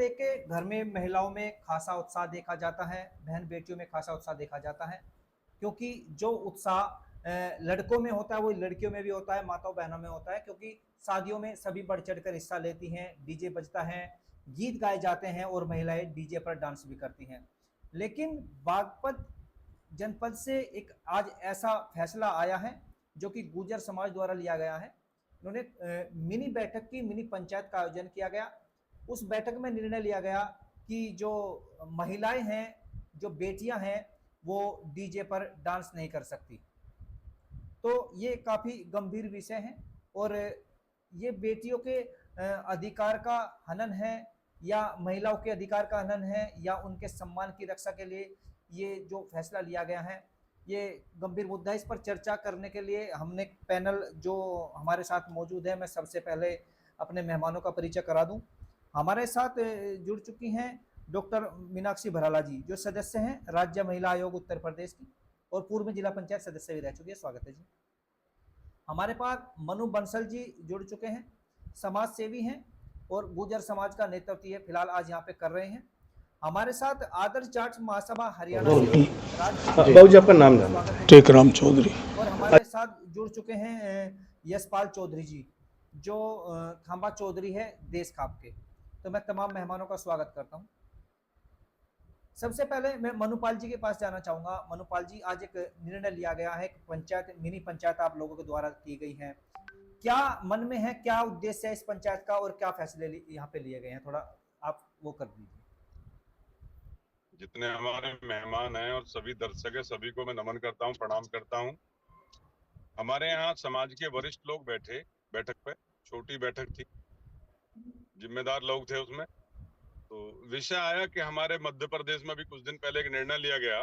लेके घर में महिलाओं में खासा उत्साह देखा जाता है, बहन बेटियों में खासा उत्साह देखा जाता है, क्योंकि जो उत्साह लड़कों में होता है वो लड़कियों में भी होता है, माताओं बहनों में होता है, क्योंकि शादियों में सभी बढ़ चढ़कर हिस्सा लेती हैं, डीजे बजता है, गीत गाए जाते हैं और महिलाएं डीजे पर डांस भी करती हैं। लेकिन बागपत जनपद से एक आज ऐसा फैसला आया है जो कि गुर्जर समाज द्वारा लिया गया है। उन्होंने मिनी बैठक की, मिनी पंचायत का आयोजन किया गया। उस बैठक में निर्णय लिया गया कि जो महिलाएं हैं, जो बेटियां हैं, वो डीजे पर डांस नहीं कर सकती। तो ये काफी गंभीर विषय है और ये बेटियों के अधिकार का हनन है या महिलाओं के अधिकार का हनन है या उनके सम्मान की रक्षा के लिए ये जो फैसला लिया गया है, ये गंभीर मुद्दा है। इस पर चर्चा करने के लिए हमने पैनल जो हमारे साथ मौजूद है, मैं सबसे पहले अपने मेहमानों का परिचय करा दूं। हमारे साथ जुड़ चुकी हैं डॉक्टर मीनाक्षी भराला जी, जो सदस्य हैं राज्य महिला आयोग उत्तर प्रदेश की और पूर्व में जिला पंचायत सदस्य भी रह चुकी है। स्वागत है जी। हमारे पास मनु बंसल जी जुड़ चुके हैं, समाज सेवी हैं और गुर्जर समाज का नेतृत्व ये फिलहाल आज यहाँ पे कर रहे हैं। हमारे साथ आदर्श जाट महासभा हरियाणा से बाबू जी आपका नाम जाना। टेकराम चौधरी। और हमारे साथ जुड़ चुके हैं यशपाल चौधरी जी, जो खांबा चौधरी है देश खाप के। तो मैं तमाम मेहमानों का स्वागत करता हूं। सबसे पहले मैं मनुपाल जी के पास जाना चाहूंगा। मनुपाल जी, आज एक निर्णय लिया गया है, पंचायत, मिनी पंचायत आप लोगों के द्वारा की गई है, क्या मन में है, क्या उद्देश्य है इस पंचायत का और क्या फैसले यहाँ पे लिए गए हैं, थोड़ा आप वो कर दीजिए। जितने हमारे मेहमान हैं और सभी दर्शक है, सभी को मैं नमन करता हूं, प्रणाम करता हूं। हमारे यहाँ समाज के वरिष्ठ लोग बैठे बैठक पे, छोटी बैठक थी, जिम्मेदार लोग थे उसमें। तो विषय आया कि हमारे मध्य प्रदेश में भी कुछ दिन पहले एक निर्णय लिया गया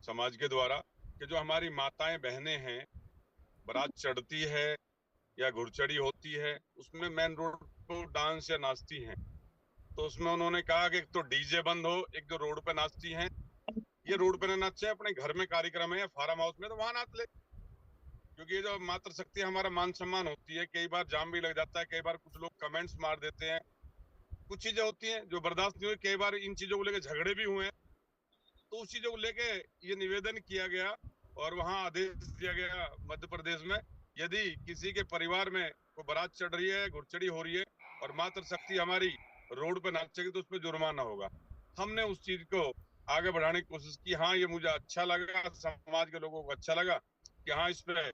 समाज के द्वारा कि जो हमारी माताएं बहनें हैं, बारात चढ़ती है या घुड़चड़ी होती है, उसमें मेन रोड पर डांस या नाचती हैं, तो उसमें उन्होंने कहा कि एक तो डीजे बंद हो, एक जो रोड पे नाचती हैं ये रोड पे ना नाचे, अपने घर में कार्यक्रम है या फार्म हाउस में तो वहां नाच ले, क्योंकि ये जो मातृशक्ति हमारा मान सम्मान होती है। कई बार जाम भी लग जाता है, कई बार कुछ लोग कमेंट्स मार देते हैं, कुछ चीजें होती हैं जो बर्दाश्त नहीं हुई, कई बार इन चीजों को लेकर झगड़े भी हुए हैं। तो उस चीजों को लेके ये निवेदन किया गया और वहां आदेश दिया गया मध्य प्रदेश में, यदि किसी के परिवार में कोई बारात चढ़ रही है, घुड़चड़ी हो रही है और मातृशक्ति हमारी रोड पे नाचेगी तो उसमें जुर्माना होगा। हमने उस चीज को आगे बढ़ाने की कोशिश की। हाँ, ये मुझे अच्छा लगा, समाज के लोगों को अच्छा लगा कि हाँ, इस पे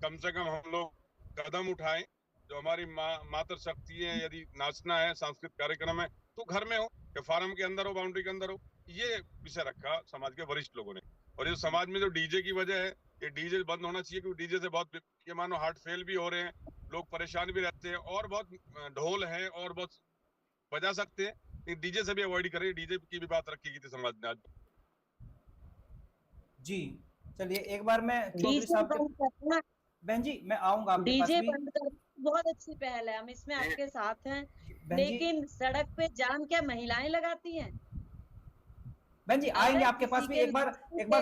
कम से कम हम लोग कदम उठाएं। जो हमारी मातृशक्ति है, यदि नाचना है, सांस्कृतिक कार्यक्रम है, तो घर में हो या फार्म के अंदर हो, बाउंड्री के अंदर हो, ये विषय रखा समाज के वरिष्ठ लोगों ने। और ये समाज में जो डीजे की वजह है, ये डीजे बंद होना चाहिए, क्योंकि डीजे से बहुत ये मानो हार्ट फेल भी हो रहे हैं, लोग परेशान भी रहते हैं, और बहुत ढोल है और बहुत बजा सकते हैं, डीजे से भी अवॉइड करें। डीजे की भी बात रखी गई थी समाज ने आज। जी चलिए, एक बार मैं चौधरी साहब के, बहन जी मैं आऊंगा आपके पास डीजे भी। बंद कर, बहुत अच्छी पहल है, हम इसमें आपके साथ हैं। बहन जी, लेकिन सड़क पे जाम क्या महिलाएं लगाती हैं? बहन जी आएंगे आपके पास भी। एक बार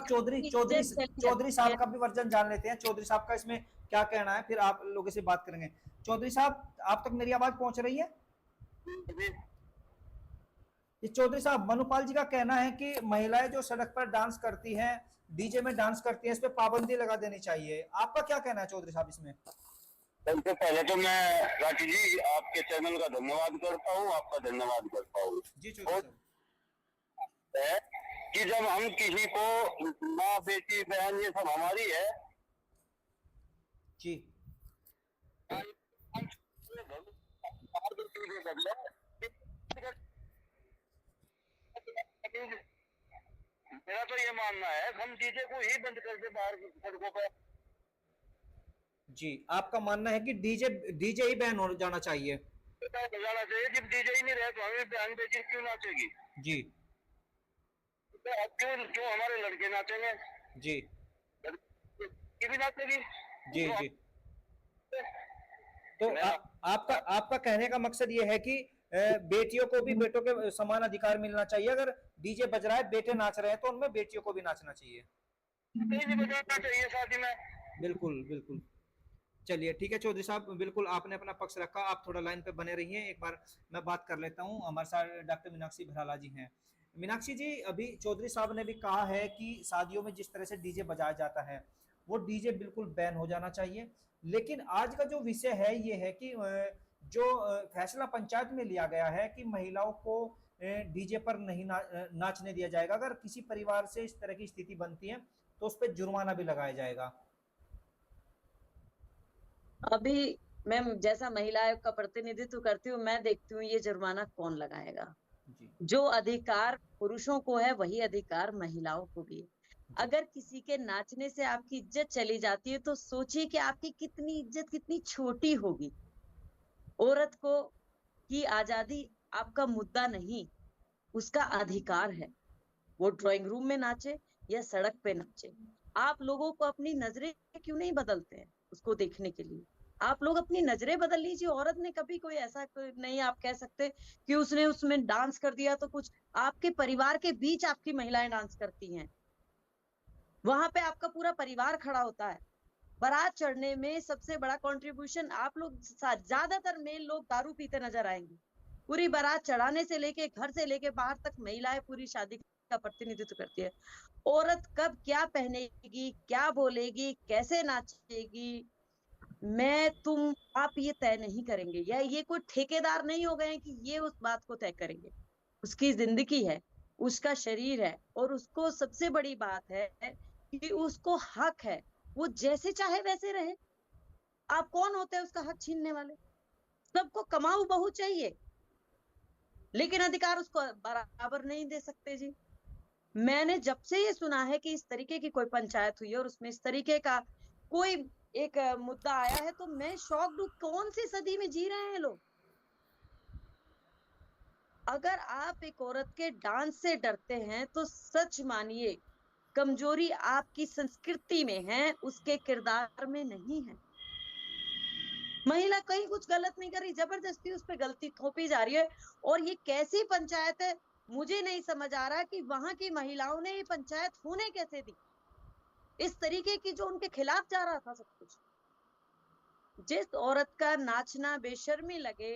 चौधरी साहब का भी वर्जन जान लेते हैं, चौधरी साहब का इसमें क्या कहना है, फिर आप लोगों से बात करेंगे। चौधरी साहब, आप तक मेरी आवाज पहुंच रही है? ये चौधरी साहब, मनुपाल जी का कहना है कि महिलाएं जो सड़क पर डांस करती हैं, डीजे में डांस करती हैं, इस पे पाबंदी लगा देनी चाहिए। आपका क्या कहना है चौधरी साहब इसमें? सबसे पहले तो मैं राठी जी आपके चैनल का धन्यवाद करता हूँ, आपका धन्यवाद करता हूँ जी चौधरी साहब। कि जब हम किसी को, माँ बेटी बहन ये सब हमारी है जी, मेरा तो ये मानना है हम डीजे को ही बंद करके बाहर सड़कों पर। जी, आपका मानना है कि डीजे ही बैन हो जाना चाहिए? बजाना चाहिए, जब डीजे ही नहीं रहे तो हमें बहन बेटी क्यों नाचेगी? जी, तो अब क्यों हमारे लड़के नाचेंगे? जी, ये भी नाचेगी। जी जी। तो आपका कहने का मकसद ये है कि बेटियों को भी बेटों के समान अधिकार मिलना चाहिए। अगर डीजे बज रहा है, बेटे नाच रहे हैं, तो उनमें बेटियों को भी नाचना चाहिए। बजाना चाहिए शादी में। बिल्कुल बिल्कुल। चलिए ठीक है चौधरी साहब, बिल्कुल आपने अपना पक्ष रखा। आप थोड़ा लाइन पे बने रहिए, एक बार मैं बात कर लेता हूँ। हमारे साथ डॉक्टर मीनाक्षी भराला जी हैं। मीनाक्षी जी, अभी चौधरी साहब ने भी कहा है कि शादियों में जिस तरह से डीजे बजाया जाता है वो डीजे बिल्कुल बैन हो जाना चाहिए। लेकिन आज का जो विषय है ये है कि जो फैसला पंचायत में लिया गया है कि महिलाओं को डीजे पर नहीं नाचने दिया जाएगा। अगर किसी परिवार से इस तरह की स्थिति बनती है तो उस पर जुर्माना भी लगाया जाएगा। अभी मैं जैसा महिला आयोग का प्रतिनिधित्व करती हूँ, मैं देखती हूँ ये जुर्माना कौन लगाएगा। जी जो अधिकार पुरुषों को है वही अधिकार महिलाओं को भी है। अगर किसी के नाचने से आपकी इज्जत चली जाती है तो सोचिए कि आपकी कितनी इज्जत कितनी छोटी होगी। औरत को की आजादी आपका मुद्दा नहीं, उसका अधिकार है। वो ड्राइंग रूम में नाचे या सड़क पे नाचे। आप लोगों को अपनी नजरें क्यों नहीं बदलते हैं उसको देखने के लिए? आप लोग अपनी नजरें बदल लीजिए। औरत ने कभी कोई ऐसा नहीं आप कह सकते कि उसने उसमें डांस कर दिया तो कुछ। आपके परिवार के बीच आपकी महिलाएं डांस करती हैं, वहां पे आपका पूरा परिवार खड़ा होता है। बारात चढ़ने में सबसे बड़ा कंट्रीब्यूशन आप लोग, ज्यादातर मेल लोग दारू पीते नजर आएंगे। पूरी बारात चढ़ाने से लेके घर से लेके बाहर तक महिलाएं पूरी शादी का प्रतिनिधित्व करती है। औरत कब क्या पहनेगी, क्या बोलेगी, कैसे नाचेगी, मैं तुम आप ये तय नहीं करेंगे, या ये कोई ठेकेदार नहीं हो गए कि ये उस बात को तय करेंगे। उसकी जिंदगी है, उसका शरीर है, और उसको सबसे बड़ी बात है कि उसको हक है वो जैसे चाहे वैसे रहे। आप कौन होते हैं उसका हक छीनने वाले? सबको कमाऊ बहू चाहिए, लेकिन अधिकार उसको बराबर नहीं दे सकते जी। मैंने जब से ये सुना है कि इस तरीके की कोई पंचायत हुई है और उसमें इस तरीके का कोई एक मुद्दा आया है तो मैं शॉक्ड हूं। कौन सी सदी में जी रहे हैं लोग? अगर आप एक औरत के डांस से डरते हैं तो सच मानिए कमजोरी आपकी संस्कृति में है, उसके किरदार में नहीं है। महिला कहीं कुछ गलत नहीं कर रही, जबरदस्ती उस पर गलती थोपी जा रही है। और ये कैसी पंचायत है, मुझे नहीं समझ आ रहा कि वहां की महिलाओं ने ये पंचायत होने कैसे दी, इस तरीके की जो उनके खिलाफ जा रहा था सब कुछ। जिस औरत का नाचना बेशर्मी लगे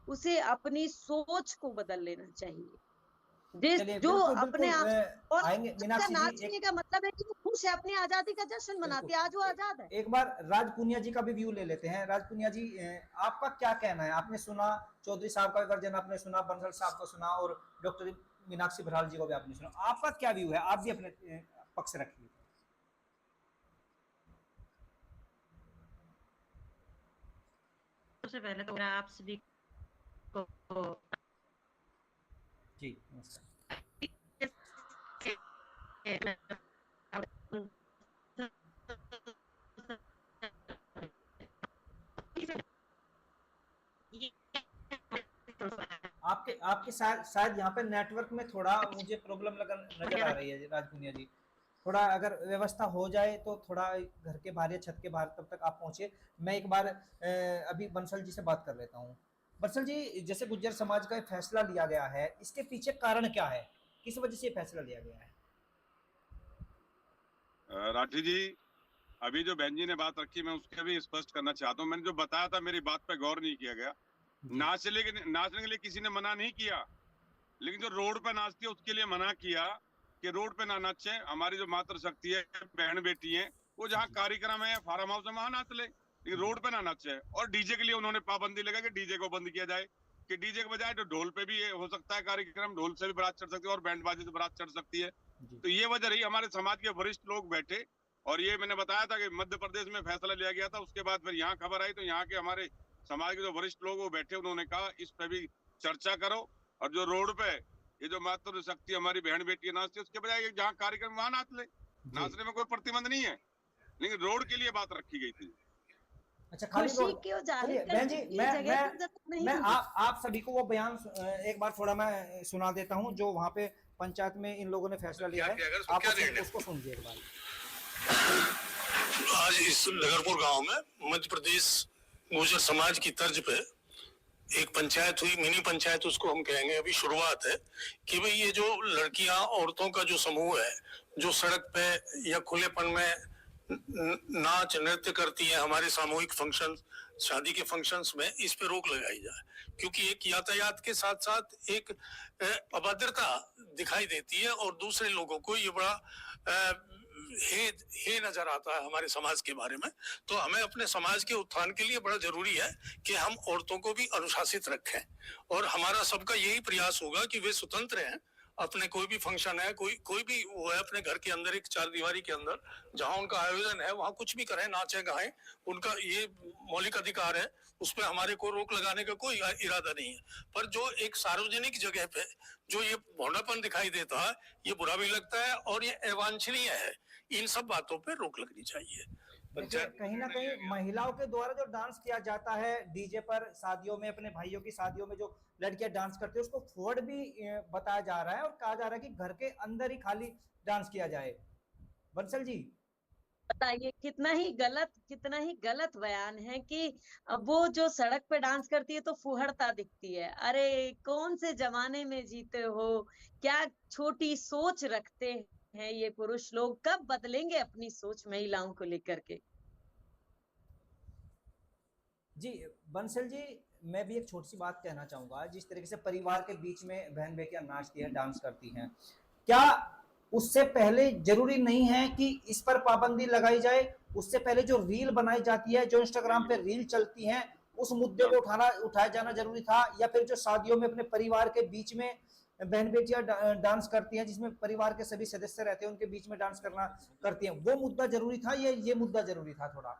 उसे अपनी सोच को बदल लेना चाहिए। चलिए जो बिल्कुल अपने बिल्कुल आप और आएंगे उसका मीनाक्षी जी। नाचने का मतलब है कि वो खुश है, अपनी आजादी का जश्न मनाती है। आज वो आजाद है। एक बार राज पुनिया जी का भी व्यू ले लेते हैं। राज पुनिया जी, आपका क्या कहना है? आपने सुना चौधरी साहब का वर्जन, आपने सुना बंसल साहब को सुना, और डॉक्टर मीनाक्षी भराल जी को भी आपने सुना। आपका क्या व्यू है? आप भी अपने पक्ष रखिए। सबसे पहले तो मैं आप सभी को जी नमस्कार। आपके आपके शायद यहाँ पे नेटवर्क में थोड़ा मुझे प्रॉब्लम नजर आ रही है राज पुनिया जी। थोड़ा अगर व्यवस्था हो जाए तो थोड़ा घर के बाहर या छत के बाहर तब तक आप पहुंचे। मैं एक बार अभी बंसल जी से बात कर लेता हूँ। बंसल जी, जैसे गुज्जर समाज का फैसला लिया गया है, इसके पीछे कारण क्या है? किस वजह से फैसला लिया गया है? राठी जी, अभी जो बहन जी ने बात रखी मैं उसके भी स्पष्ट करना चाहता हूँ। मैंने जो बताया था मेरी बात पे गौर नहीं किया गया। नाचने के लिए किसी ने मना नहीं किया, लेकिन जो रोड पे नाचती है उसके लिए मना किया कि रोड पे ना नाचे। हमारी जो मातृशक्ति है, बहन बेटी है, वो जहाँ कार्यक्रम है फार्म हाउस है वहां नाच ले, लेकिन रोड पे ना नाचे। और डीजे के लिए उन्होंने पाबंदी लगा कि डीजे को बंद किया जाए, कि डीजे के बजाय तो ढोल पे भी हो सकता है कार्यक्रम, ढोल से भी बारात चढ़ सकती है और बैंड बाजे से बारात चढ़ सकती है। तो ये वजह रही। हमारे समाज के वरिष्ठ लोग बैठे, और ये मैंने बताया था कि मध्य प्रदेश में फैसला लिया गया था। उसके बाद फिर यहाँ खबर आई तो यहाँ के हमारे समाज के जो वरिष्ठ लोग वो बैठे, उन्होंने कहा इस पे भी चर्चा करो, और जो रोड पे ये जो मातृशक्ति हमारी बहन बेटी नाचती है उसके बजाय जहाँ कार्यक्रम वहां नाच ले। नाचने में कोई प्रतिबंध नहीं है, लेकिन रोड के लिए बात रखी गई थी। अच्छा, खाली खुशी रोड। क्यों जाहिर चलिए बहन जी, करने की जगह की जरूरत नहीं मैं है। आप सभी को वो बयान एक बार थोड़ा मैं सुना देता हूँ जो वहाँ पे पंचायत में इन लोगों ने फैसला लिया है। आप उसको सुनिए एक बार। आज इस नगरपुर गांव में मध्य प्रदेश गुर्जर समाज की तर्ज पे एक पंचायत हुई, मिनी पंचायत उसको हम कहेंगे, अभी शुरुआत है, कि भाई ये जो लड़कियां औरतों का जो समूह है जो सड़क पे या खुलेपन में नाच नृत्य करती हैं हमारे सामूहिक फंक्शन, शादी के फंक्शंस में, इस पे रोक लगाई जाए, क्योंकि एक यातायात के साथ साथ एक अभद्रता दिखाई देती है और दूसरे लोगों को ये बड़ा हे नजर आता है हमारे समाज के बारे में। तो हमें अपने समाज के उत्थान के लिए बड़ा जरूरी है कि हम औरतों को भी अनुशासित रखें, और हमारा सबका यही प्रयास होगा कि वे स्वतंत्र हैं, अपने कोई भी फंक्शन है, कोई भी वो है, अपने घर के अंदर एक चार दीवारी के अंदर जहां उनका आयोजन है वहां कुछ भी करें, नाचें गाएं, उनका ये मौलिक अधिकार है, उस पर हमारे को रोक लगाने का कोई इरादा नहीं है। पर जो एक सार्वजनिक जगह पे जो ये भोंडापन दिखाई देता है, ये बुरा भी लगता है और ये अवांछनीय है। इन सब बातों पे रोक लगनी चाहिए। देखिए, कहीं ना कहीं महिलाओं के द्वारा जो डांस किया जाता है डीजे पर शादियों में, अपने भाइयों की शादियों में जो लड़कियां डांस करती है उसको फॉर्ड भी बताया जा रहा है और कहा जा रहा है कि घर के अंदर ही खाली डांस किया जाए। बंसल जी बताइए, कितना ही गलत बयान है कि वो जो सड़क पे डांस करती है तो फुहड़ता दिखती है। अरे कौन से जमाने में जीते हो, क्या छोटी सोच रखते हैं ये पुरुष लोग, कब बदलेंगे अपनी सोच महिलाओं को लेकर के। जी बंसल जी, मैं भी एक छोटी सी बात कहना चाहूंगा। जिस तरीके से परिवार के बीच में बहन बेटियां नाचती हैं, डांस करती हैं, क्या उससे पहले जरूरी नहीं है कि इस पर पाबंदी लगाई जाए? उससे पहले जो रील बनाई जाती है, जो इंस्टाग्राम पे रील चलती हैं, उस मुद्दे को उठाया जाना जरूरी था? या फिर जो शादियों में अपने परिवार के बीच में बहन बेटियां डांस करती हैं, जिसमें परिवार के सभी सदस्य रहते हैं, उनके बीच में डांस करना करती हैं, वो मुद्दा जरूरी था या ये मुद्दा जरूरी था? थोड़ा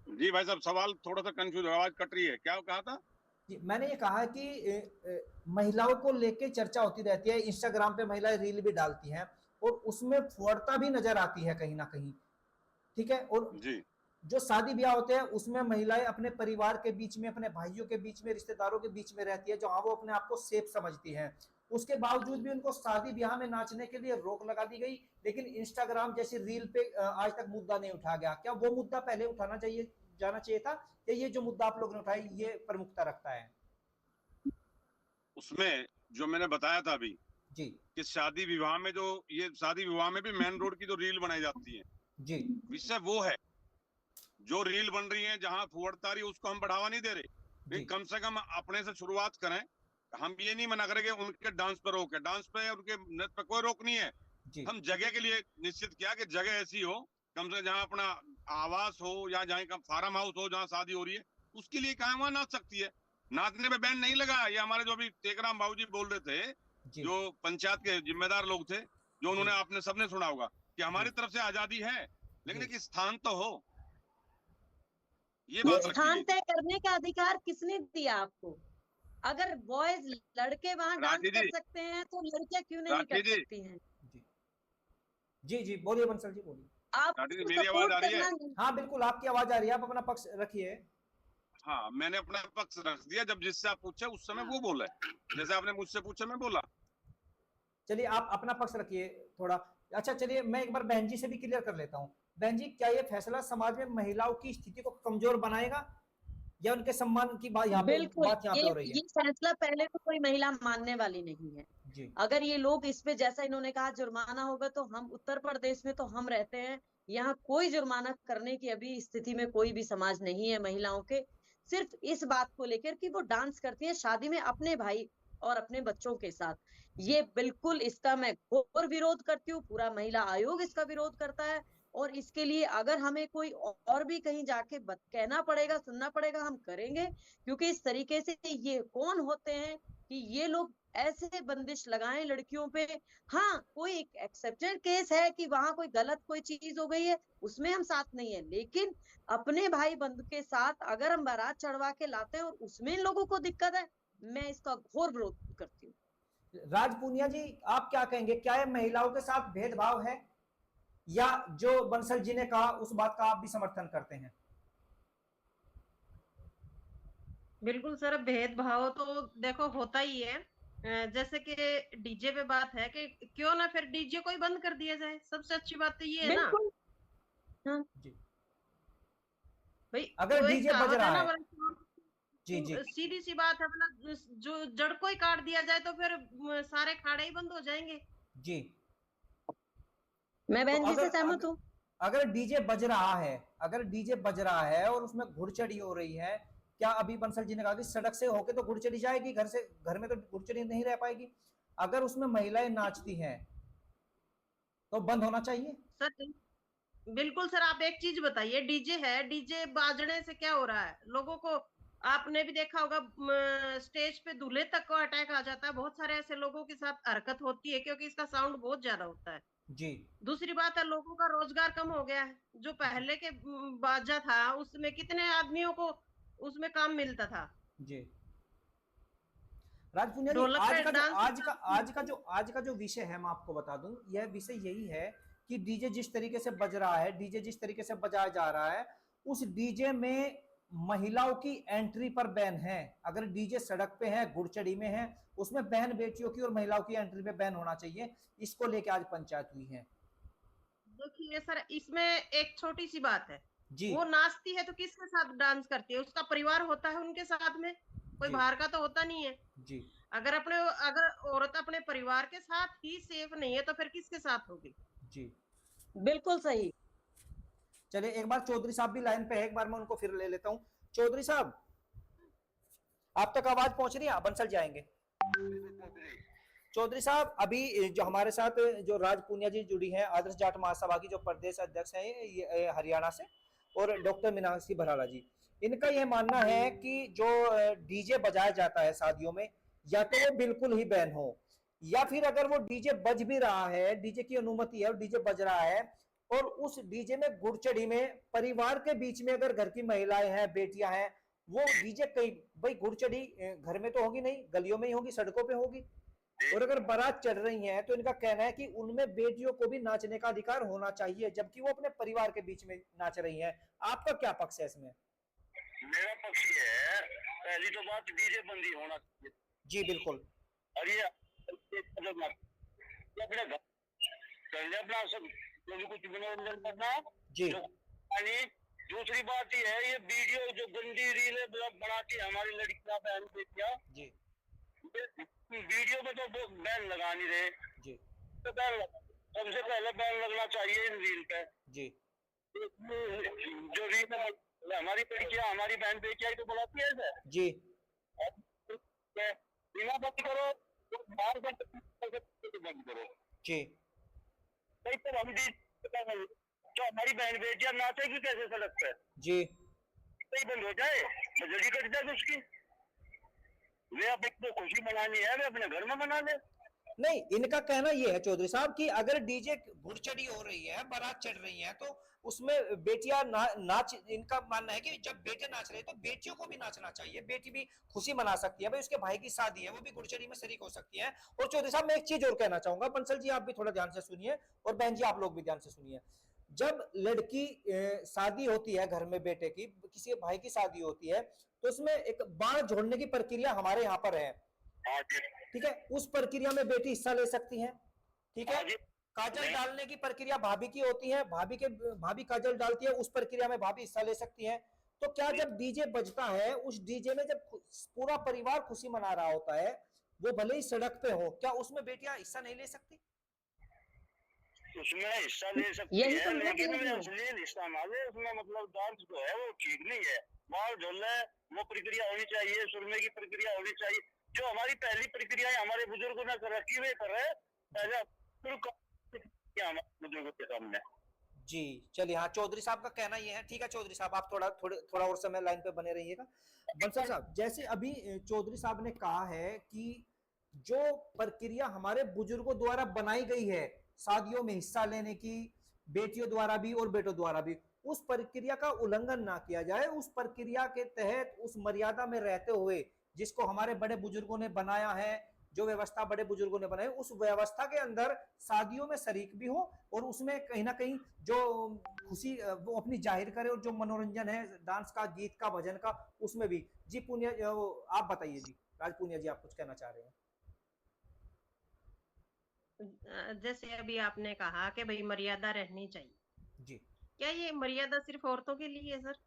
जी भाई साहब, सवाल थोड़ा सा कंफ्यूज, आवाज कट रही है, क्या कहा था? जी मैंने ये कहा कि महिलाओं को लेके चर्चा होती रहती है, इंस्टाग्राम पे महिलाएं रील भी डालती हैं और उसमें फुहड़ता भी नजर आती है कहीं ना कहीं, ठीक है? और जी जो शादी ब्याह होते हैं उसमें महिलाएं अपने परिवार के बीच में, अपने भाइयों के बीच में, रिश्तेदारों के बीच में रहती है, जहां वो अपने आप को सेफ समझती हैं। उसके बावजूद भी उनको शादी ब्याह में नाचने के लिए रोक लगा दी गई, लेकिन इंस्टाग्राम जैसी रील पे आज तक मुद्दा नहीं उठाया गया। क्या वो मुद्दा पहले उठाना चाहिए, जाना चाहिए था, या ये जो मुद्दा आप लोगों ने उठाया ये प्रमुखता रखता है? उसमें जो मैंने बताया था अभी जी कि शादी विवाह में जो, ये शादी विवाह में भी मेन रोड की जो रील बनाई जाती है, जी विषय वो है। जो रील बन रही है जहां फुहड़ता रही, उसको हम बढ़ावा नहीं दे रहे, जी लेकिन कम से कम अपने से शुरुआत करें। हम ये नहीं मना करेंगे उनके डांस पर रोक है, डांस पे उनके नृत्य पर कोई रोक नहीं है। जी हम जगह के लिए निश्चित किया कि जगह ऐसी हो, कम से जहां अपना आवास हो या जहां का फार्म हाउस हो जहां शादी हो रही है, उसके लिए कहा वहां नाच सकती है। नाचने में बैन नहीं लगा। ये हमारे जो अभी टेकराम बाबूजी बोल रहे थे, जी जो पंचायत के जिम्मेदार लोग थे, जो उन्होंने, आपने सबने सुना होगा कि हमारी तरफ से आजादी है, लेकिन जी। एक स्थान तो हो, ये बात रखी स्थान गई। तय करने का अधिकार किसने दिया आपको? अगर बॉयज लड़के वहां डांस राठी कर जी, सकते हैं तो लड़कियां क्यों नहीं राठी कर जी, सकती हैं? जी जी जी बोलिए बंसल जी, बोलिए। राठी जी, आपको मेरी आवाज सपोर्ट आ रही है? करना नहीं। हाँ बिल्कुल, आपकी आवाज आ रही है, आप अपना पक्ष रखिए। हाँ, मैंने अपना पक्ष रख दिया। जब जिससे आप पूछे उस समय वो बोला है, जैसे आपने मुझसे पूछा मैं बोला। चलिए आप अपना पक्ष रखिए थोड़ा। अच्छा चलिए, मैं एक बार बहन जी से भी क्लियर कर लेता हूँ। बहन जी, क्या ये फैसला समाज में महिलाओं की स्थिति को कमजोर बनाएगा, या उनके सम्मान की बात यहाँ पे बिल्कुल, हो रही है? ये फैसला पहले तो कोई महिला मानने वाली नहीं है। जी अगर ये लोग इस पे, जैसा इन्होंने कहा, जुर्माना होगा, तो हम उत्तर प्रदेश में तो हम रहते हैं, यहाँ कोई जुर्माना करने की अभी स्थिति में कोई भी समाज नहीं है महिलाओं के। सिर्फ इस बात को लेकर कि वो डांस करती है शादी में अपने भाई और अपने बच्चों के साथ, ये बिल्कुल, इसका मैं घोर विरोध करती हूँ। पूरा महिला आयोग इसका विरोध करता है, और इसके लिए अगर हमें कोई और भी कहीं जाके कहना पड़ेगा, सुनना पड़ेगा, हम करेंगे। क्योंकि इस तरीके से ये कौन होते हैं कि ये लोग ऐसे बंदिश लगाएं लड़कियों पे। हाँ, कोई एक एक्सेप्टेड केस है कि वहां कोई गलत कोई चीज हो गई है, उसमें हम साथ नहीं है, लेकिन अपने भाई बंधु के साथ अगर हम बारात चढ़वा के लाते हैं और उसमें इन लोगों को दिक्कत है, मैं इसका घोर विरोध करती हूँ। राज पूनिया जी, आप क्या कहेंगे? क्या ये महिलाओं के साथ भेदभाव है, या जो बंसल जी ने कहा उस बात का आप भी समर्थन करते हैं? बिल्कुल सर, भेदभाव तो देखो होता ही है। जैसे कि डीजे पे बात है कि क्यों ना फिर डीजे को ही बंद कर दिया जाए, सबसे अच्छी बात तो ये है ना बिल्कुल। हाँ। जी, भाई। अगर वो एक डीजे बज कहावत रहा है ना, है। जी जी सीधी सी बात है, अपना जो जड़ को ही काट दिया जाए तो फिर सारे खाड़े ही बंद हो जाएंगे। जी मैं बहन तो जी से सहमत हूँ। अगर डीजे बज रहा है, अगर डीजे बज रहा है और उसमें घुड़चढ़ी हो रही है, क्या अभी बंसल जी ने कहा कि सड़क से होके तो घुड़चढ़ी जाएगी, घर से घर में तो घुड़चढ़ी नहीं रह पाएगी। अगर उसमें महिलाएं नाचती हैं तो बंद होना चाहिए। सर बिल्कुल सर, आप एक चीज बताइए, डीजे है, डीजे बाजने से क्या हो रहा है लोगों को? आपने भी देखा होगा स्टेज पे दूल्हे तक को अटैक आ जाता है, बहुत सारे ऐसे लोगों के साथ हरकत होती है क्योंकि इसका साउंड बहुत ज्यादा होता है। जी दूसरी बात है, लोगों का रोजगार कम हो गया है। जो पहले के बाजा था उसमें कितने आदमियों को उसमें काम मिलता था। जी राज पुनिया जी, ढोलक आज पे का जो डांस आज का जो विषय है, मैं आपको बता दूं, यह विषय यही है कि डीजे जिस तरीके से बज रहा है, डीजे जिस तरीके से बजाया जा रहा है, उस डीजे में महिलाओं की एंट्री पर बैन है। अगर डीजे सड़क पे है, गुड़चड़ी में है, उसमें बहन बेटियों की और महिलाओं की एंट्री पे बैन होना चाहिए। इसको लेके आज पंचायत हुई है। देखिए सर, इसमें एक छोटी सी बात है, जी वो नाचती है तो किसके साथ डांस करती है? उसका परिवार होता है उनके साथ में, कोई जी बाहर का तो होता नहीं है। जी अगर औरत अपने परिवार के साथ ही सेफ नहीं है तो फिर किसके साथ होगी? जी बिल्कुल सही। चलिए, एक बार चौधरी साहब भी लाइन पे है, एक बार मैं उनको फिर ले लेता हूं। चौधरी साहब, आप तक आवाज पहुंच रही है? बंसल जाएंगे। चौधरी साहब, अभी जो हमारे साथ जो राज पुनिया जी जुड़ी हैं, आदर्श जाट महासभा की जो प्रदेश अध्यक्ष हैं ये हरियाणा से, और डॉक्टर मीनाक्षी भराड़ा जी, इनका यह मानना है कि जो डीजे बजाया जाता है शादियों में, या तो वो बिल्कुल ही बैन हो, या फिर अगर वो डीजे बज भी रहा है, डीजे की अनुमति है और डीजे बज रहा है, और उस डीजे में गुड़चड़ी में परिवार के बीच में अगर घर की महिलाएं हैं, बेटियां हैं, वो डीजे कहीं, भाई गुड़चड़ी घर में तो होगी नहीं, गलियों में ही होगी, सड़कों पे होगी, और अगर बारात चढ़ रही है तो इनका कहना है कि उनमें बेटियों को भी नाचने का अधिकार होना चाहिए, जबकि वो अपने परिवार के बीच में नाच रही हैं। आपका क्या पक्ष है इसमें? मेरा पक्ष ये है, पहली तो बात डीजे बंदी होना चाहिए। जी बिल्कुल। और ये अपने घर कर ले अपना सब, जो भी कुछ मनोरंजन करना है जी यानी। दूसरी बात ये है, ये वीडियो जो गंदी रील बनाती है हमारी लड़कियां बहन बेटियां, जी वीडियो में तो बैन लगा नहीं रहे। जी तो बैन सबसे पहले बैन लगना चाहिए इन रील पे। जी जो रील में हमारी लड़कियां हमारी बहन बेटियां तो बुलाती है सर जी बिना बंद करो, बाहर बंद करो। जी नहीं तो हम तो हमारी बहन बेटियां नाचेगी कैसे सड़क पे? जी नहीं बंद हो जाए तो जल्दी कट जाए उसकी। वे अपनी खुशी मनानी है, वे अपने घर में मना ले। नहीं, इनका कहना यह है चौधरी साहब कि अगर डीजे घुड़चढ़ी हो रही है, बारात चढ़ रही है, तो उसमें बेटियां नाच, इनका मानना है कि जब बेटे नाच रहे हैं तो बेटियों को भी नाचना चाहिए, बेटी भी खुशी मना सकती है, भाई उसके भाई की शादी है, वो भी घुड़चढ़ी में शरीक हो सकती है। और चौधरी साहब, मैं एक चीज और कहना चाहूंगा, बंसल जी आप भी थोड़ा ध्यान से सुनिए, और बहन जी आप लोग भी ध्यान से सुनिए। जब लड़की शादी होती है घर में, बेटे की किसी भाई की शादी होती है, तो उसमें एक बाण जोड़ने की प्रक्रिया हमारे यहाँ पर है, ठीक है? उस प्रक्रिया में बेटी हिस्सा ले सकती है, ठीक है? काजल डालने की प्रक्रिया भाभी की होती है, भाभी काजल डालती है, उस प्रक्रिया में भाभी हिस्सा ले सकती है। तो क्या जब डीजे बजता है, उस डीजे में जब पूरा परिवार खुशी मना रहा होता है, वो भले ही सड़क पे हो, क्या उसमें बेटियां हिस्सा नहीं ले सकती? उसमें हिस्सा ले सकती यही है, तो मैं लेकिन कह रही वे हूँ। अश्लील हिस्सा ना ले उसमें, मतलब डांस जो है वो ठीक नहीं है। बाल झोलने वो प्रक्रिया होनी चाहिए, सुरमे की प्रक्रिया होनी चाहिए, जो हमारी पहली प्रक्रिया हमारे बुजुर्गों ने रखी हुई करे पहले हमारे बुजुर्गों के सामने। जी चलिए, हाँ चौधरी साहब का कहना ये है, ठीक है चौधरी साहब, आप थोड़ा और समय लाइन पे बने रहिएगा। बंसल साहब, जैसे अभी चौधरी साहब ने कहा है कि जो प्रक्रिया हमारे बुजुर्गों द्वारा बनाई गई है शादियों में हिस्सा लेने की, बेटियों द्वारा भी और बेटों द्वारा भी, उस प्रक्रिया का उल्लंघन ना किया जाए, उस प्रक्रिया के तहत उस मर्यादा में रहते हुए जिसको हमारे बड़े बुजुर्गों ने बनाया है, जो व्यवस्था बड़े बुजुर्गों ने बनाई, उस व्यवस्था के अंदर शादियों में शरीक भी हो, और उसमें कहीं ना कहीं जो खुशी वो अपनी जाहिर करे, और जो मनोरंजन है डांस का, गीत का, भजन का, उसमें भी। जी पुनिया, आप बताइए जी, राज पुनिया जी, आप कुछ कहना चाह रहे हैं? जैसे अभी आपने कहा कि भाई मर्यादा रहनी चाहिए, जी क्या ये मर्यादा सिर्फ औरतों के लिए है सर?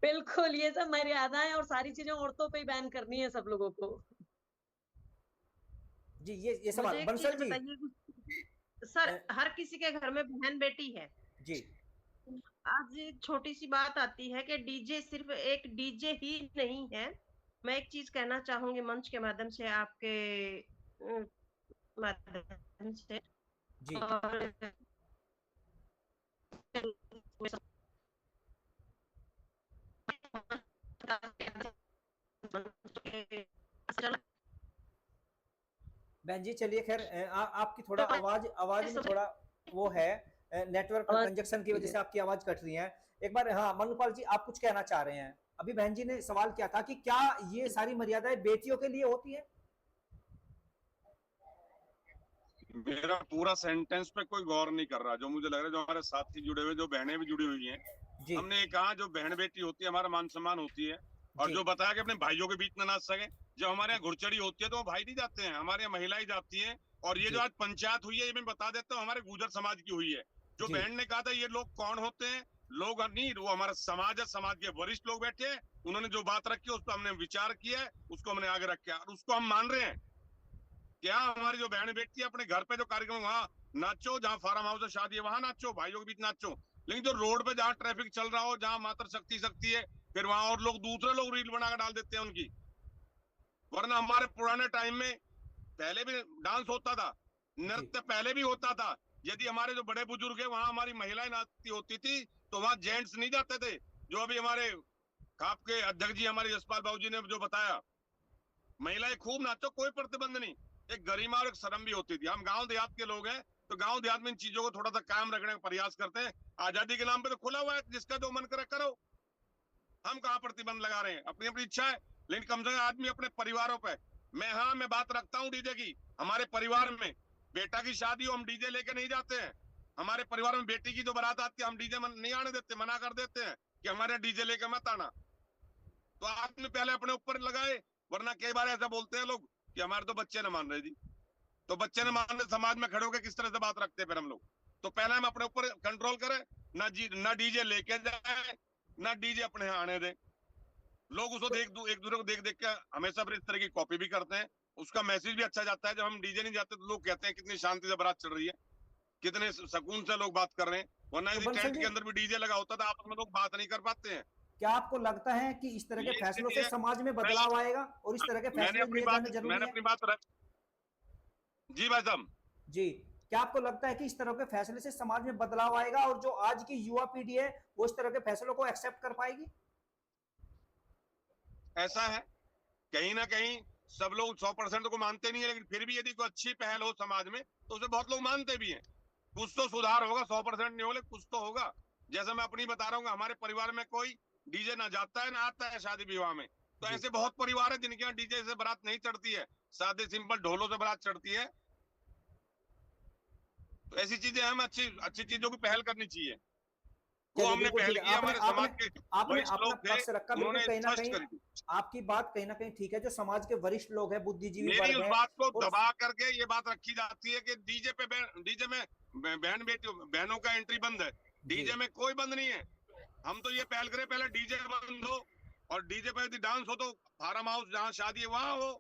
बिल्कुल, ये सब मर्यादाएं और सारी चीजें औरतों पे ही बैन करनी है सब लोगों को। जी, ये मुझे सवाल एक बंसल चीज जी, बताइए, सर हर किसी के घर में बहन बेटी है। जी आज छोटी सी बात आती है कि डीजे सिर्फ एक डीजे ही नहीं है। मैं एक चीज कहना चाहूंगी मंच के माध्यम से, आपके माध्यम से, जी और बहन जी चलिए, खैर आपकी थोड़ा आवाज आवाज में थोड़ा वो है, नेटवर्क आवाज कंजक्शन की वजह से आपकी आवाज कट रही है। एक बार, हाँ मनुपाल जी आप कुछ कहना चाह रहे हैं। अभी बहन जी ने सवाल किया था कि क्या ये सारी मर्यादाएं बेटियों के लिए होती है? मेरा पूरा सेंटेंस पे कोई गौर नहीं कर रहा। जो मुझे लग रहा है, जो हमारे साथी जुड़े हुए, जो बहनें भी जुड़ी हुई हैं, जी हमने ये कहा जो बहन बेटी होती है हमारा मान सम्मान होती है। और जी जो बताया कि अपने भाइयों के बीच में नाच सके, जब हमारे यहाँ घुड़चड़ी होती है तो वो भाई नहीं जाते हैं, हमारे यहाँ महिलाएं जाती हैं। और ये जी जो आज पंचायत हुई है, ये मैं बता देता हूँ, हमारे गुर्जर समाज की हुई है। जो जी बहन ने कहा था ये लोग कौन होते हैं, लोग नहीं, वो हमारा समाज है, समाज के वरिष्ठ लोग बैठे हैं, उन्होंने जो बात रखी है उस पर हमने विचार किया है, उसको हमने आगे रखा और उसको हम मान रहे हैं। क्या हमारी जो बहन बेटी है अपने घर पे जो कार्यक्रम, वहाँ नाचो, जहाँ फार्म हाउस है शादी है वहां नाचो, भाइयों के बीच नाचो। लेकिन जो रोड पे जहाँ ट्रैफिक चल रहा हो, जहाँ मात्र शक्ति शक्ति है, फिर वहां और लोग दूसरे लोग रील बनाकर डाल देते हैं उनकी। वरना हमारे पुराने टाइम में पहले भी डांस होता था, जी नृत्य पहले भी होता था। यदि हमारे जो बड़े बुजुर्ग है वहां हमारी महिलाएं नाचती होती थी तो वहां जेंट्स नहीं जाते थे। जो अभी हमारे खाप के अध्यक्ष जी हमारे यशपाल बाबू जी ने जो बताया, महिलाएं खूब नाचो, कोई प्रतिबंध नहीं। एक गरिमा और एक शर्म भी होती थी। हम गांव देहात के लोग हैं तो गांव देहात में इन चीजों को थोड़ा सा कायम रखने का प्रयास करते हैं। आजादी के नाम पे तो खुला हुआ है, जिसका जो मन करे करो। हम कहाँ प्रतिबंध लगा रहे हैं, अपनी अपनी इच्छा है। लेकिन कम से कम आदमी अपने परिवारों पे, मैं बात रखता हूँ डीजे की। हमारे परिवार में बेटा की शादी हो, हम डीजे लेके नहीं जाते हैं। हमारे परिवार में बेटी की जो बारात आती है, हम डीजे नहीं आने देते, मना कर देते हैं कि हमारे डीजे लेके मत आना। तो आदमी पहले अपने ऊपर लगाए, वरना कई बार ऐसा बोलते हैं लोग कि हमारे तो बच्चे न मान रहे जी। तो बच्चे न मान रहे, समाज में खड़े होकर किस तरह से बात रखते हैं फिर हम लोग। तो पहले हम अपने ऊपर कंट्रोल करें, ना डीजे लेके जाए, ना डीजे अपने यहाँ आने दें। लोग उसको एक दूसरे को देख देख के हमेशा फिर इस तरह की कॉपी भी करते हैं। उसका मैसेज भी अच्छा जाता है। जब हम डीजे नहीं जाते तो लोग कहते हैं कितनी शांति से बारात चल रही है, कितने सुकून से लोग बात कर रहे हैं। वरना तो यदि बंसल टेंट जी, के अंदर भी डीजे लगा होता तो आपस में लोग बात नहीं कर पाते हैं। क्या आपको लगता है कि इस तरह के ये फैसलों स्थिति से है। समाज में मैं बदलाव आएगा और इस तरह के फैसले लिए जाने जरूरी मैंने है? अपनी बात रख जी भाई साहब। जी, क्या आपको लगता है कि इस तरह के फैसले से समाज में बदलाव आएगा और जो आज की युवा पीढ़ी है वो इस तरह के फैसलों को एक्सेप्ट कर पाएगी? ऐसा है, कहीं ना कहीं सब लोग 100% को मानते नहीं है, लेकिन फिर भी यदि कोई अच्छी पहल हो समाज में तो उसे बहुत लोग मानते भी हैं। कुछ तो सुधार होगा, 100% नहीं होगा, कुछ तो होगा। जैसे मैं अपनी बता रहा हूँ, हमारे परिवार में कोई डीजे ना जाता है ना आता है शादी विवाह में। तो जी ऐसे बहुत परिवार है जिनके यहाँ डीजे से बारात नहीं चढ़ती है, सादे सिंपल ढोलों से बारात चढ़ती है। तो ऐसी चीजें हमें अच्छी अच्छी चीजों की पहल करनी चाहिए। वो चलिए हमने बिल्कुल ठीक पहल है। की है, आपने हमारे आपने समाज के आपने वरिष्ठ अपना लोग थे, पक्ष रखा, बिल्कुल उन्होंने कहीं ना स्पष्ट कहीं करी थी। आपकी बात कहीं ना कहीं ठीक है। जो समाज के वरिष्ठ लोग हैं, बुद्धिजीवी मेरी वर्ग उस है बात को और दबा करके ये बात रखी जाती है कि डीजे में बहन बेटी बहनों का एंट्री बंद है। जी डीजे में कोई बंद नहीं है। हम तो ये पहल करें पहले डीजे बंद हो, और डीजे पे यदि डांस हो तो फार्म हाउस जहाँ शादी है वहां हो।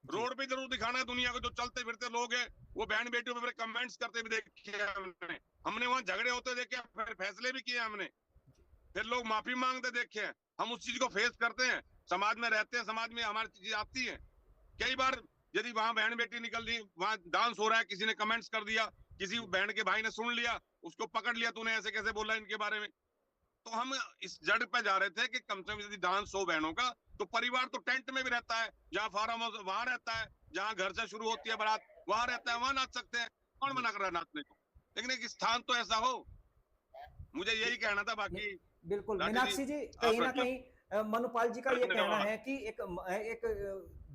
जी रोड पे जरूर दिखाना है दुनिया को, जो चलते फिरते लोग हैं वो बहन बेटियों पे कमेंट्स करते भी देखे हमने। हमने वहां झगड़े होते देखे, फिर फैसले भी किए हमने, फिर लोग माफी मांगते देखे हैं। हम उस चीज को फेस करते हैं, समाज में रहते हैं, समाज में हमारी चीज आती है। कई बार यदि वहां बहन बेटी निकल रही, वहां डांस हो रहा है, किसी ने कमेंट्स कर दिया, किसी जी बहन के भाई ने सुन लिया, उसको पकड़ लिया, तूने ऐसे कैसे बोला इनके बारे में। तो हम इस जड़ पे जा रहे थे कि कम से कम यदि डांस हो बहनों का तो परिवार तो टेंट में भी रहता है, जहाँ फार्म हाउस वहां रहता है, जहाँ घर से शुरू होती है बारात वहां रहता है, वहां नाच सकते हैं। कौन जी मना कर रहा है नाचने को। लेकिन एक स्थान तो ऐसा हो, मुझे यही कहना था। नहीं, बाकी बिल्कुल राजा जी मीनाक्षी जी, आप कहीं ना रखिए कहीं मनुपाल जी का ये अपने कहना जवाब। है कि एक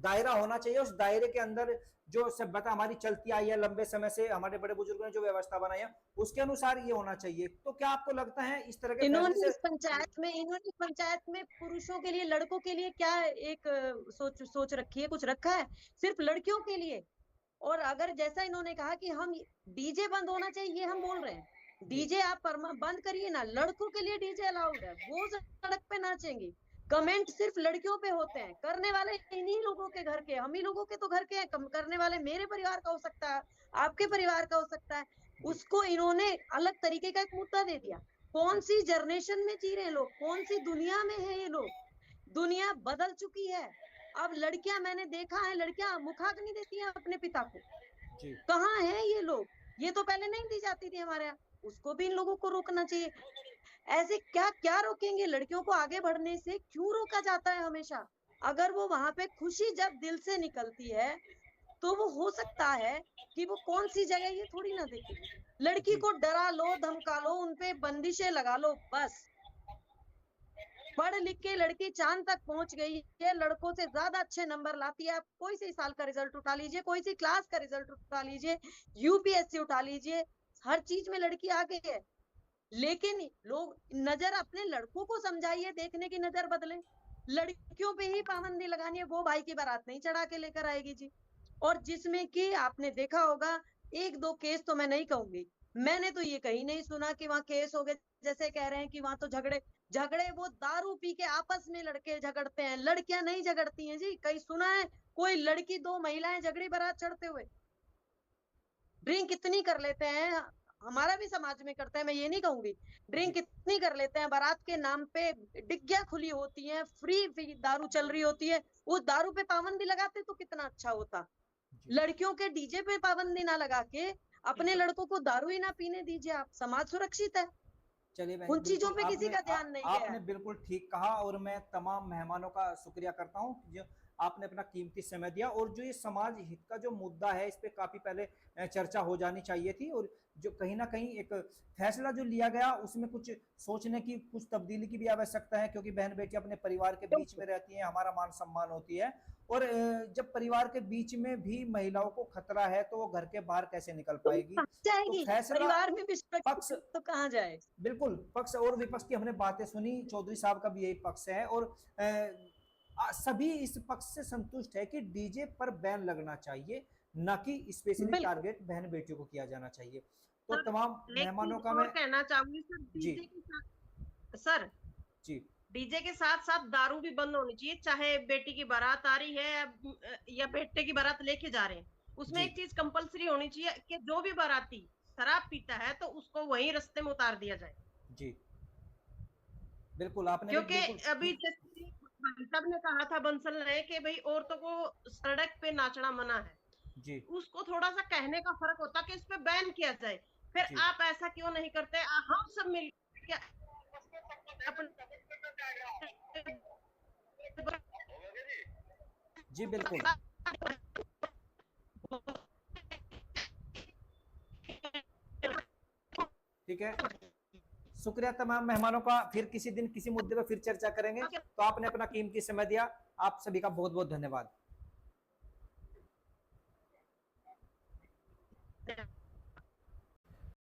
दायरा होना चाहिए। उस दायरे के अंदर जो सभ्यता हमारी चलती आई है लंबे समय से, हमारे बड़े बुजुर्गों ने जो व्यवस्था बनाई है उसके अनुसार ये होना चाहिए। तो क्या आपको लगता है इस तरह के फैसले से? इन्होंने पंचायत में पुरुषों के लिए, लड़कों के लिए क्या एक सोच सोच रखी है, कुछ रखा है सिर्फ लड़कियों के लिए? और अगर जैसा इन्होंने कहा कि हम डीजे बंद होना चाहिए, ये हम बोल रहे हैं, जी डीजे आप बंद करिए ना, लड़कों के लिए डीजे अलाउड है, वो सड़क पे नाचेंगे। कमेंट सिर्फ लड़कियों पे होते हैं, करने वाले इन्हीं लोगों के घर के, हम ही लोगों के तो घर के हैं, करने वाले मेरे परिवार का हो सकता है, आपके परिवार का हो सकता है। उसको इन्होंने अलग तरीके का एक मुद्दा दे दिया। कौन सी जनरेशन में जी रहे हैं लोग, कौन सी दुनिया में है ये लोग। दुनिया बदल चुकी है। अब लड़कियां, मैंने देखा है, लड़कियां मुखाग्नि देती हैं अपने पिता को। जी कहाँ है ये लोग? ये तो पहले नहीं दी जाती थी हमारे यहाँ। उसको भी इन लोगों को रोकना चाहिए। ऐसे क्या क्या रोकेंगे? लड़कियों को आगे बढ़ने से क्यों रोका जाता है हमेशा? अगर वो वहां पे खुशी जब दिल से निकलती है तो वो हो सकता है कि वो कौन सी जगह ये थोड़ी ना देखेगी। लड़की जी को डरा लो, धमका लो, उनपे बंदिशें लगा लो, बस। पढ़ लिख के लड़की चांद तक पहुंच गई है, लड़कों से ज्यादा अच्छे नंबर लाती है। आप कोई सी साल का रिजल्ट उठा लीजिए, कोई सी क्लास का रिजल्ट उठा लीजिए, यूपीएससी उठा लीजिए, हर चीज में लड़की आगे है। लेकिन लोग नजर अपने लड़कों को समझाइए, देखने की नजर बदले। लड़कियों पे ही पाबंदी लगानी है, वो भाई की बारात नहीं चढ़ा के लेकर आएगी जी। और जिसमें कि आपने देखा होगा, एक दो केस तो मैं नहीं कहूंगी, मैंने तो ये कहीं नहीं सुना कि वहां केस हो गए। जैसे कह रहे हैं कि वहां तो झगड़े झगड़े वो दारू पी के आपस में लड़के झगड़ते हैं, लड़कियां नहीं झगड़ती हैं जी। कहीं सुना है कोई लड़की दो महिलाएं झगड़ी बारात चढ़ते हुए? ड्रिंक कितनी कर लेते हैं, हमारा भी समाज में करते हैं, मैं ये नहीं कहूंगी। ड्रिंक जी कितनी कर लेते हैं, बारात के नाम पे डिग्गियां खुली होती हैं, फ्री दारू चल रही होती है। उस दारू पे पाबंदी लगाते तो कितना अच्छा होता। जी लड़कियों के डीजे पे पाबंदी ना लगा के अपने लड़कों को दारू ही ना पीने दीजिए, आप समाज सुरक्षित है। चलिए उन बहन, चीजों बिल्कुल पे किसी आपने का ध्यान नहीं गया आपने है। बिल्कुल ठीक कहा, और मैं तमाम मेहमानों का शुक्रिया करता हूं जो आपने अपना कीमती समय दिया। और जो ये समाज हित का जो मुद्दा है, इस पे काफी पहले चर्चा हो जानी चाहिए थी, और जो कहीं ना कहीं एक फैसला जो लिया गया उसमें कुछ सोचने की, कुछ तब्दीली की भी आवश्यकता है, क्योंकि बहन बेटी अपने परिवार के बीच में रहती हैं, हमारा मान सम्मान होती है। और जब परिवार के बीच में भी महिलाओं को खतरा है तो वो घर के बाहर कैसे निकल तो पाएगी। कहाँ तो जाएगी? फैसला, परिवार में भी पक्ष, सुरक्षित तो कहाँ जाए? बिल्कुल पक्ष और विपक्ष की हमने बातें सुनी, चौधरी साहब का भी यही पक्ष है, और सभी इस पक्ष से संतुष्ट है कि डीजे पर बैन लगना चाहिए, न कि स्पेशली बिल्कुल। टारगेट बहन बेटियों को किया जाना चाहिए। तो सर, तमाम एक मेहमानों चीज का और मैं, कहना चाहूंगी सर, जी डीजे के साथ, सर जी डीजे के साथ साथ दारू भी बंद होनी चाहिए। चाहे बेटी की बारात आ रही है या बेटे की बारात लेके जा रहे हैं, उसमें जी एक चीज कंपलसरी होनी चाहिए कि जो भी बाराती शराब पीता है तो उसको वहीं रास्ते में उतार दिया जाए। जी बिल्कुल आपने भी क्योंकि बिल्कुल अभी ठीक, जैसे कि भाई साहब ने कहा था, बंसल ने, कि भाई औरतों को सड़क पे नाचना मना है। जी उसको थोड़ा सा कहने का फर्क होता कि इस पे बैन किया जाए। फिर जी आप ऐसा क्यों नहीं करते? हम सब मिल के अपने जी बिल्कुल ठीक है। शुक्रिया तमाम मेहमानों का, फिर किसी दिन किसी मुद्दे पर फिर चर्चा करेंगे। तो आपने अपना कीमती समय दिया, आप सभी का बहुत बहुत धन्यवाद।